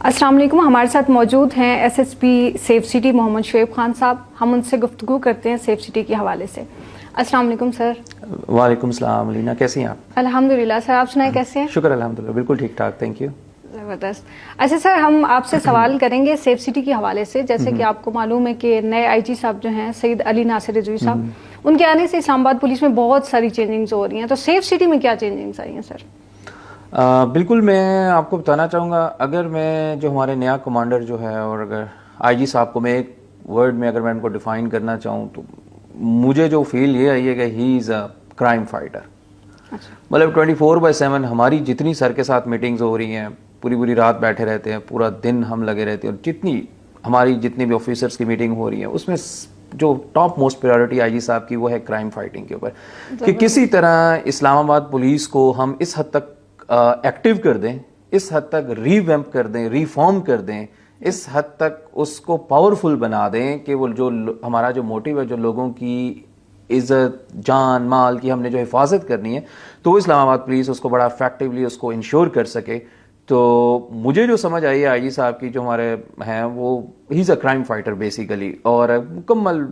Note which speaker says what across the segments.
Speaker 1: अस्सलाम वालेकुम। हमारे साथ मौजूद हैं SSP safe city Mohammad Shoaib Khan Sahab. हम उनसे गुफ्तगू करते हैं सेफ सिटी के हवाले से। अस्सलाम वालेकुम सर।
Speaker 2: वालेकुम सलाम अलीना, कैसी हैं आप?
Speaker 1: अल्हम्दुलिल्लाह सर, आप सुनाए कैसे हैं?
Speaker 2: शुक्र अल्हम्दुलिल्लाह, बिल्कुल ठीक ठाक, थैंक यू।
Speaker 1: ज़बरदस्त। अच्छा सर, हम आपसे सवाल करेंगे सेफ सिटी के हवाले से। जैसे कि आपको मालूम है कि नए आईजी साहब जो हैं सईद अली नासिर रिजवी साहब, उनके आने से इस्लामाबाद पुलिस में बहुत सारी चेंजिंग्स हो रही हैं। तो सेफ सिटी में क्या चेंजिंग्स आई हैं सर?
Speaker 2: बिल्कुल, मैं आपको बताना चाहूँगा, अगर मैं जो हमारे नया कमांडर जो है और अगर आईजी साहब को मैं एक वर्ड में अगर मैं उनको डिफ़ाइन करना चाहूँ तो मुझे जो फील ये आई है कि he is a crime fighter. मतलब 24/7 हमारी जितनी सर के साथ मीटिंग्स हो रही हैं, पूरी पूरी रात बैठे रहते हैं, पूरा दिन हम लगे रहते हैं, और जितनी भी ऑफिसर्स की मीटिंग हो रही है उसमें जो टॉप मोस्ट प्रायोरिटी आईजी साहब की वो है क्राइम फाइटिंग के ऊपर, कि किसी तरह इस्लामाबाद पुलिस को हम इस हद तक एक्टिव कर दें, इस हद तक रीवैम्प कर दें, रिफॉर्म कर दें, इस हद तक उसको पावरफुल बना दें कि वो जो हमारा जो मोटिव है, जो लोगों की इज़्ज़त जान माल की हमने जो हिफाजत करनी है, तो वो इस्लामाबाद पुलिस उसको बड़ा इफेक्टिवली उसको इंश्योर कर सके। तो मुझे जो समझ आई है आईजी साहब की जो हमारे हैं, वो he is a crime fighter basically, और मुकम्मल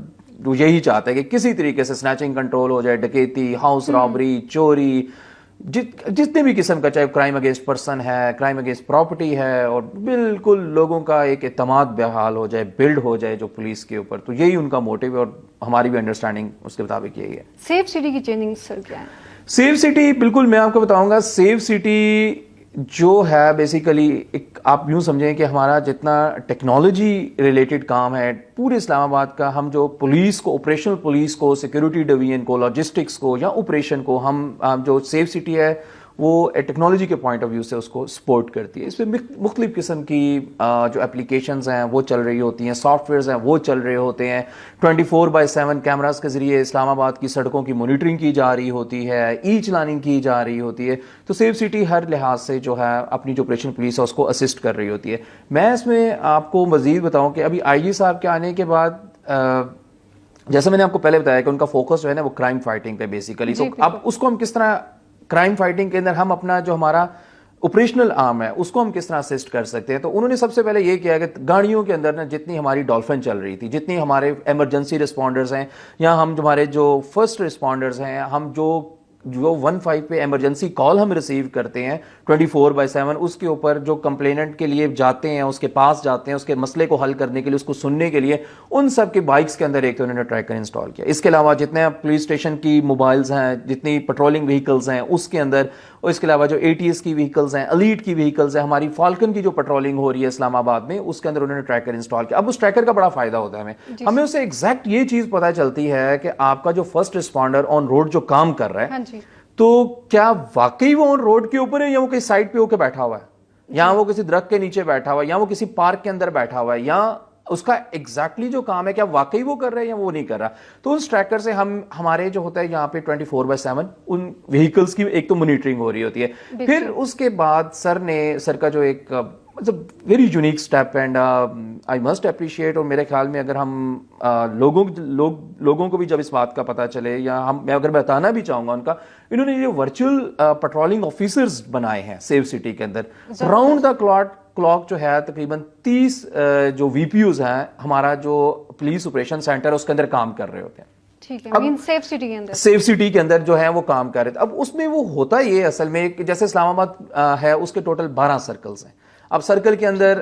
Speaker 2: यही चाहता है कि किसी तरीके से स्नैचिंग कंट्रोल हो जाए, डकैती, हाउस रॉबरी, चोरी, जितने भी किस्म का, चाहे क्राइम अगेंस्ट पर्सन है, क्राइम अगेंस्ट प्रॉपर्टी है, और बिल्कुल लोगों का एक एतमाद बहाल हो जाए, बिल्ड हो जाए जो पुलिस के ऊपर। तो यही उनका मोटिव है और हमारी भी अंडरस्टैंडिंग उसके मुताबिक यही है।
Speaker 1: सेफ सिटी की चेंजिंग सर क्या है?
Speaker 2: सेफ सिटी, बिल्कुल मैं आपको बताऊंगा, सेफ सिटी जो है बेसिकली एक आप यूं समझें कि हमारा जितना टेक्नोलॉजी रिलेटेड काम है पूरे इस्लामाबाद का, हम जो पुलिस को, ऑपरेशनल पुलिस को, सिक्योरिटी डिवीजन को, लॉजिस्टिक्स को या ऑपरेशन को, हम जो सेफ सिटी है वो टेक्नोलॉजी के पॉइंट ऑफ व्यू से उसको सपोर्ट करती है। इसमें मुख्तलिफ किस्म की जो एप्लीकेशंस हैं वो चल रही होती हैं, सॉफ्टवेयर्स हैं वो चल रहे होते हैं, 24/7 कैमरास के ज़रिए इस्लामाबाद की सड़कों की मॉनिटरिंग की जा रही होती है, ई चलानिंग की जा रही होती है। तो सेफ सिटी हर लिहाज से जो है अपनी जो ऑपरेशन पुलिस है उसको असिस्ट कर रही होती है। मैं इसमें आपको मज़ीद बताऊँ कि अभी आईजी साहब के आने के बाद जैसे मैंने आपको पहले बताया कि उनका फोकस जो है ना वो क्राइम फाइटिंग पे बेसिकली। तो अब उसको हम किस तरह क्राइम फाइटिंग के अंदर हम अपना जो हमारा ऑपरेशनल आर्म है उसको हम किस तरह असिस्ट कर सकते हैं। तो उन्होंने सबसे पहले ये किया कि गाड़ियों के अंदर ना जितनी हमारी डॉल्फिन चल रही थी, जितनी हमारे इमरजेंसी रिस्पॉन्डर्स हैं या हम हमारे जो फर्स्ट रिस्पॉन्डर्स हैं, हम जो 15 पे इमरजेंसी कॉल हम रिसीव करते हैं 24/7, उसके ऊपर जो कंप्लेनेंट के लिए जाते हैं, उसके पास जाते हैं, उसके मसले को हल करने के लिए, उसको सुनने के लिए, उन सब के बाइक्स के अंदर एक तो उन्होंने ट्रैकर इंस्टॉल किया। इसके अलावा जितने पुलिस स्टेशन की मोबाइल्स हैं, जितनी पेट्रोलिंग व्हीकल्स हैं उसके अंदर, और इसके अलावा जो ATS की व्हीकल्स हैं, एलीट की व्हीकल्स हैं, हमारी फाल्कन की जो पेट्रोलिंग हो रही है इस्लामाबाद में, उसके अंदर उन्होंने ट्रैकर इंस्टॉल किया। अब उस ट्रैकर का बड़ा फायदा होता है हमें उससे एग्जैक्ट ये चीज पता चलती है कि आपका जो फर्स्ट रिस्पॉन्डर ऑन रोड जो काम कर रहा है, तो क्या वाकई वो ऑन रोड के ऊपर है या वो किसी साइड पे होकर बैठा हुआ है, या वो किसी दरख्त के नीचे बैठा हुआ है, या वो किसी पार्क के अंदर बैठा हुआ है, या उसका एग्जैक्टली जो काम है क्या वाकई वो कर रहा है या वो नहीं कर रहा। तो उस ट्रैकर से हम हमारे जो होता है यहाँ पे 24/7 उन व्हीकल्स की एक तो मॉनिटरिंग हो रही होती है। फिर उसके बाद सर का जो एक very unique step and I must appreciate, और मेरे ख्याल में अगर हम लोगों को भी जब इस बात का पता चले, या मैं अगर बताना भी चाहूंगा उनका, इन्होंने ये वर्चुअल पेट्रोलिंग ऑफिसर्स बनाए हैं सेफ सिटी के अंदर। राउंड द क्लॉक जो है तकरीबन 30 जो VPUs हैं, हमारा जो पुलिस ऑपरेशन सेंटर है उसके अंदर काम कर रहे होते हैं।
Speaker 1: ठीक है, अब सेफ सिटी के अंदर
Speaker 2: जो है वो काम कर रहे थे। अब उसमें वो होता ये असल में कि जैसे इस्लामाबाद है उसके टोटल 12 सर्कल्स हैं। अब सर्कल के अंदर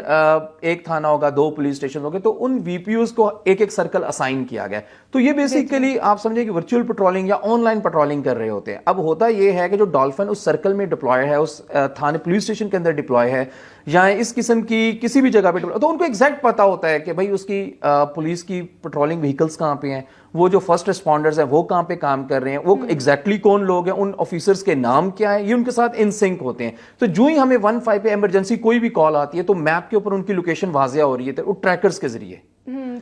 Speaker 2: एक थाना होगा, 2 पुलिस स्टेशन होंगे, तो उन VPUs को एक एक सर्कल असाइन किया गया। तो ये बेसिकली आप समझे कि वर्चुअल पेट्रोलिंग या ऑनलाइन पेट्रोलिंग कर रहे होते हैं। अब होता ये है कि जो डॉल्फिन उस सर्कल में डिप्लॉय है, उस थाने पुलिस स्टेशन के अंदर डिप्लॉय है, या इस किस्म की किसी भी जगह पे, तो उनको एग्जैक्ट पता होता है कि भाई उसकी पुलिस की पेट्रोलिंग व्हीकल्स कहाँ पे हैं, वो जो फर्स्ट रिस्पॉन्डर्स हैं वो कहाँ पे काम कर रहे हैं, वो एग्जैक्टली कौन लोग हैं, उन ऑफिसर्स के नाम क्या है, ये उनके साथ इन सिंक होते हैं। तो जो ही हमें 15 पे इमरजेंसी कोई भी कॉल आती है तो मैप के ऊपर उनकी लोकेशन वाजिया हो रही है, तो वो ट्रैकर्स के जरिए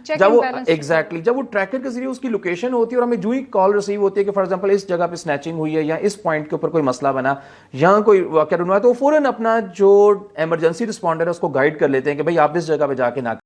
Speaker 2: जब वो ट्रैकर के जरिए उसकी लोकेशन होती है, और हमें जो ही कॉल रिसीव होती है कि फॉर एग्जांपल इस जगह पे स्नैचिंग हुई है या इस पॉइंट के ऊपर कोई मसला बना या कोई वाकया हुआ, तो फौरन अपना जो इमरजेंसी रिस्पॉन्डर है उसको गाइड कर लेते हैं कि भाई आप इस जगह पे जाके ना